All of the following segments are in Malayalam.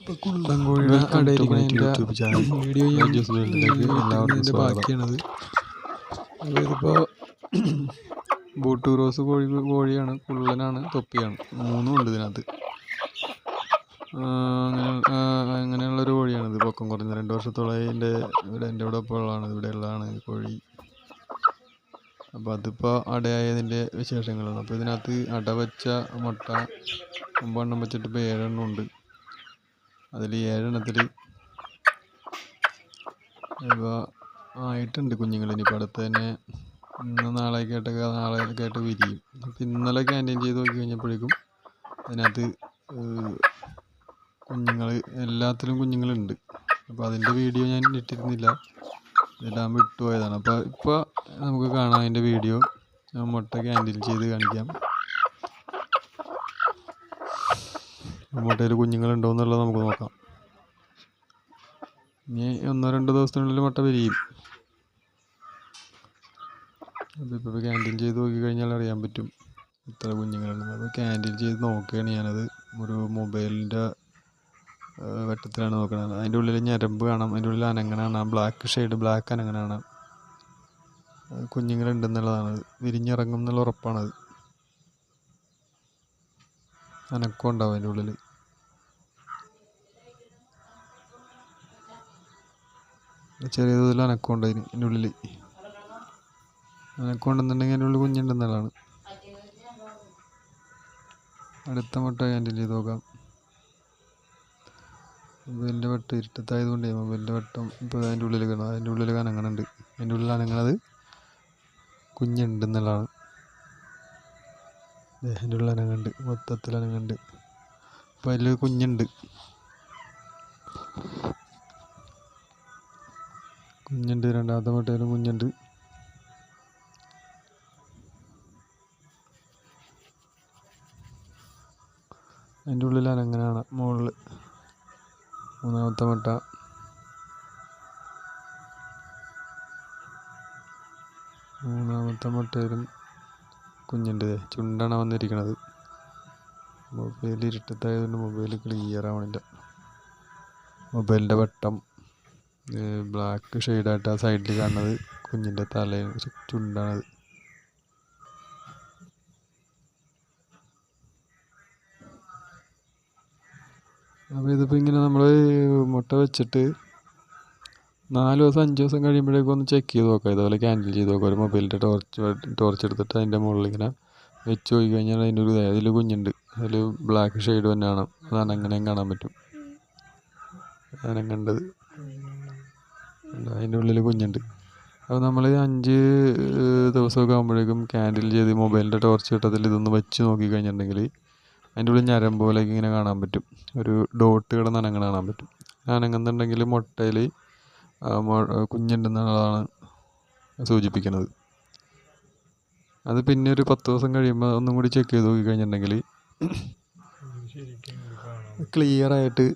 ഇപ്പോൾ കുള്ളൻ കോഴിയുടെ അടയിരിക്കുന്നതിൻ്റെ വീഡിയോ ഞാൻ ഇതിൻ്റെ ബാക്കിയാണത്. ഇതിപ്പോൾ ബൂട്ടൂറോസ് കോഴിയാണ്, കുള്ളനാണ്, തൊപ്പിയാണ്, മൂന്നും ഉണ്ട് ഇതിനകത്ത്. അങ്ങനെയുള്ളൊരു കോഴിയാണിത്. പൊക്കം കുറഞ്ഞ 2 വർഷത്തോളമായി എൻ്റെ ഇവിടെ ഇപ്പോൾ ഉള്ളതാണ്, ഇവിടെ ഉള്ളതാണ് കോഴി. അപ്പോൾ അതിപ്പോൾ അടയായതിൻ്റെ വിശേഷങ്ങളാണ്. അപ്പോൾ ഇതിനകത്ത് അട വെച്ച മുട്ട 9 എണ്ണം വെച്ചിട്ട് ഇപ്പോൾ 7 എണ്ണം ഉണ്ട്. അതിൽ 7 എണ്ണത്തിൽ ഇപ്പോൾ ആയിട്ടുണ്ട് കുഞ്ഞുങ്ങൾ. ഇനിയിപ്പോൾ അടുത്ത് തന്നെ നാളെയൊക്കെ ആയിട്ട് വിരിയും. അപ്പോൾ ഇന്നലെ ക്യാൻറ്റീൻ ചെയ്ത് നോക്കി കഴിഞ്ഞപ്പോഴേക്കും അതിനകത്ത് കുഞ്ഞുങ്ങൾ എല്ലാത്തിലും കുഞ്ഞുങ്ങളുണ്ട്. അപ്പോൾ അതിൻ്റെ വീഡിയോ ഞാൻ ഇട്ടിരുന്നില്ല, ഇടാൻ വിട്ടുപോയതാണ്. അപ്പോൾ ഇപ്പോൾ നമുക്ക് കാണാം അതിൻ്റെ വീഡിയോ. മുട്ട ക്യാൻറ്റീൻ ചെയ്ത് കാണിക്കാം. മുട്ടയിൽ കുഞ്ഞുങ്ങളുണ്ടോ എന്നുള്ളത് നമുക്ക് നോക്കാം. ഇനി 1-2 ദിവസത്തിനുള്ളിൽ മുട്ട വിരിയും. അതിപ്പോൾ ക്യാൻറ്റീൻ ചെയ്ത് നോക്കി കഴിഞ്ഞാൽ അറിയാൻ പറ്റും എത്ര കുഞ്ഞുങ്ങളുണ്ടെന്ന്. അപ്പോൾ ക്യാൻറ്റീൻ ചെയ്ത് നോക്കുകയാണ് ഞാനത്. ഒരു മൊബൈലിൻ്റെ വെട്ടത്തിലാണ് നോക്കുന്നത്. അതിൻ്റെ ഉള്ളിൽ ഞരമ്പ് കാണാം, അതിൻ്റെ ഉള്ളിൽ അനങ്ങണ കാണാം, ബ്ലാക്ക് അനങ്ങണ കാണാം. കുഞ്ഞുങ്ങളുണ്ടെന്നുള്ളതാണത്. വിരിഞ്ഞിറങ്ങും എന്നുള്ള ഉറപ്പാണത്. അനക്കം ഉണ്ടാവും അതിൻ്റെ ഉള്ളിൽ. ചെറിയ തോതിൽ അനക്കം ഉണ്ട് അതിൻ്റെ ഉള്ളിൽ. അനക്കം ഉണ്ടെന്നുണ്ടെങ്കിൽ അതിൻ്റെ ഉള്ളിൽ കുഞ്ഞുണ്ടെന്നുള്ളതാണ്. അടുത്ത മുട്ട ക്യാൻറ്റീൻ ചെയ്ത് നോക്കാം. മൊബൈലിൻ്റെ വെട്ടം ഇരുട്ടത്തായതുകൊണ്ട് മൊബൈലിൻ്റെ വെട്ടം ഇപ്പോൾ അതിൻ്റെ ഉള്ളിൽ കാണാം. അതിൻ്റെ ഉള്ളിൽ അനങ്ങണുണ്ട്. അതിൻ്റെ ഉള്ളിൽ അനങ്ങണത് കുഞ്ഞുണ്ടെന്നുള്ളതാണ്. അതിൻ്റെ ഉള്ളിൽ അനങ്ങുന്നുണ്ട്, മൊത്തത്തിൽ അനങ്ങുന്നുണ്ട്. അപ്പോൾ അതിൽ കുഞ്ഞുണ്ട്. രണ്ടാമത്തെ മുട്ടയിലും കുഞ്ഞുണ്ട്. അതിൻ്റെ ഉള്ളിൽ അനങ്ങനാണ് മുകളിൽ. മൂന്നാമത്തെ മുട്ട. മൂന്നാമത്തെ മുട്ടയിലും കുഞ്ഞുണ്ട്. ചുണ്ടാണ് വന്നിരിക്കണത്. മൊബൈൽ ഇരുട്ടത്തായതുകൊണ്ട് മൊബൈൽ ക്ലിയർ ആവണില്ല. മൊബൈലിൻ്റെ വെട്ടം ബ്ലാക്ക് ഷെയ്ഡായിട്ട് ആ സൈഡിൽ കാണുന്നത് കുഞ്ഞിൻ്റെ തലയും ചുണ്ടാണത്. അപ്പോൾ ഇതിപ്പോൾ ഇങ്ങനെ നമ്മൾ മുട്ട വെച്ചിട്ട് 4 ദിവസം 5 ദിവസം കഴിയുമ്പോഴേക്കും ഒന്ന് ചെക്ക് ചെയ്ത് നോക്കാം. ഇതുപോലെ ക്യാൻഡിൽ ചെയ്ത് നോക്കാം. ഒരു മൊബൈലിൻ്റെ ടോർച്ച് എടുത്തിട്ട് അതിൻ്റെ മുകളിൽ ഇങ്ങനെ വെച്ച് നോക്കി കഴിഞ്ഞാൽ അതിൽ കുഞ്ഞുണ്ട്. അതിൽ ബ്ലാക്ക് ഷെയ്ഡ് തന്നെയാണ്. അതാണ് അങ്ങനെയും കാണാൻ പറ്റും. അനങ്ങേണ്ടത് അതിൻ്റെ ഉള്ളിൽ കുഞ്ഞുണ്ട്. അപ്പോൾ നമ്മൾ 5 ദിവസമൊക്കെ ആകുമ്പോഴേക്കും ക്യാൻഡിൽ ചെയ്ത് മൊബൈലിൻ്റെ ടോർച്ച് കിട്ടത്തിൽ ഇതൊന്ന് വെച്ച് നോക്കി കഴിഞ്ഞിട്ടുണ്ടെങ്കിൽ അതിൻ്റെ ഉള്ളിൽ ഞരം പോലെയൊക്കെ ഇങ്ങനെ കാണാൻ പറ്റും. ഒരു ഡോട്ട് കിടന്ന് അനങ്ങണ കാണാൻ പറ്റും. അനങ്ങുന്നുണ്ടെങ്കിൽ മുട്ടയിൽ കുഞ്ഞുണ്ടെന്നുള്ളതാണ് സൂചിപ്പിക്കുന്നത്. അത് പിന്നെ ഒരു 10 ദിവസം കഴിയുമ്പോൾ ഒന്നും കൂടി ചെക്ക് ചെയ്ത് നോക്കി കഴിഞ്ഞിട്ടുണ്ടെങ്കിൽ ക്ലിയറായിട്ട്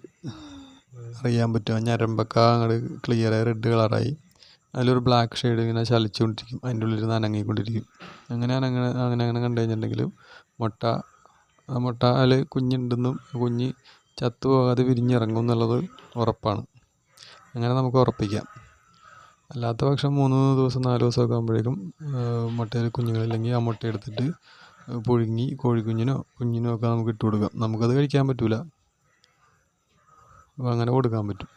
അറിയാൻ പറ്റും. ആ ഞരമ്പൊക്കെ അങ്ങോട്ട് ക്ലിയറായി റെഡ് കളറായി അതിലൊരു ബ്ലാക്ക് ഷെയ്ഡ് ഇങ്ങനെ ചലിച്ചുകൊണ്ടിരിക്കും. അതിൻ്റെ ഉള്ളിൽ നിന്ന് അനങ്ങിക്കൊണ്ടിരിക്കും. അങ്ങനെ കണ്ടു കഴിഞ്ഞിട്ടുണ്ടെങ്കിൽ മുട്ട അതിൽ കുഞ്ഞുണ്ടെന്നും കുഞ്ഞ് ചത്തുപോകാതെ വിരിഞ്ഞിറങ്ങും എന്നുള്ളത് ഉറപ്പാണ്. അങ്ങനെ നമുക്ക് ഉറപ്പിക്കാം. അല്ലാത്ത പക്ഷം 3 ദിവസം 4 ദിവസമൊക്കെ ആകുമ്പോഴേക്കും മുട്ടയിൽ കുഞ്ഞുങ്ങളില്ലെങ്കിൽ ആ മുട്ട എടുത്തിട്ട് പുഴുങ്ങി കുഞ്ഞിനോ ഒക്കെ നമുക്ക് ഇട്ട് കൊടുക്കാം. നമുക്കത് കഴിക്കാൻ പറ്റില്ല. അപ്പോൾ അങ്ങനെ കൊടുക്കാൻ പറ്റും.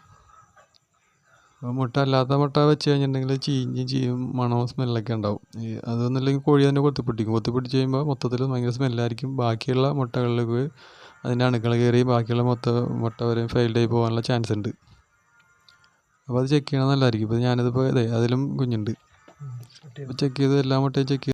അപ്പോൾ അല്ലാത്ത മുട്ട വെച്ച് കഴിഞ്ഞിട്ടുണ്ടെങ്കിൽ ചീഞ്ഞ് മണവും സ്മെല്ലൊക്കെ ഉണ്ടാവും. അതൊന്നുമില്ലെങ്കിൽ കോഴി തന്നെ കൊത്തിപ്പിടിച്ച് കഴിയുമ്പോൾ മൊത്തത്തിൽ ഭയങ്കര സ്മെല്ലായിരിക്കും. ബാക്കിയുള്ള മുട്ടകളിലേക്ക് അതിൻ്റെ അണുക്കൾ കയറി ബാക്കിയുള്ള മുട്ട വരെയും ഫെയിൽഡായി പോകാനുള്ള ചാൻസ് ഉണ്ട്. അപ്പോൾ അത് ചെക്ക് ചെയ്യണം നല്ലതായിരിക്കും. ഇപ്പോൾ ഞാനിതിപ്പോൾ അതിലും കുഞ്ഞുണ്ട്. അപ്പോൾ ചെക്ക് ചെയ്ത് എല്ലാ മുട്ടയും ചെക്ക് ചെയ്ത്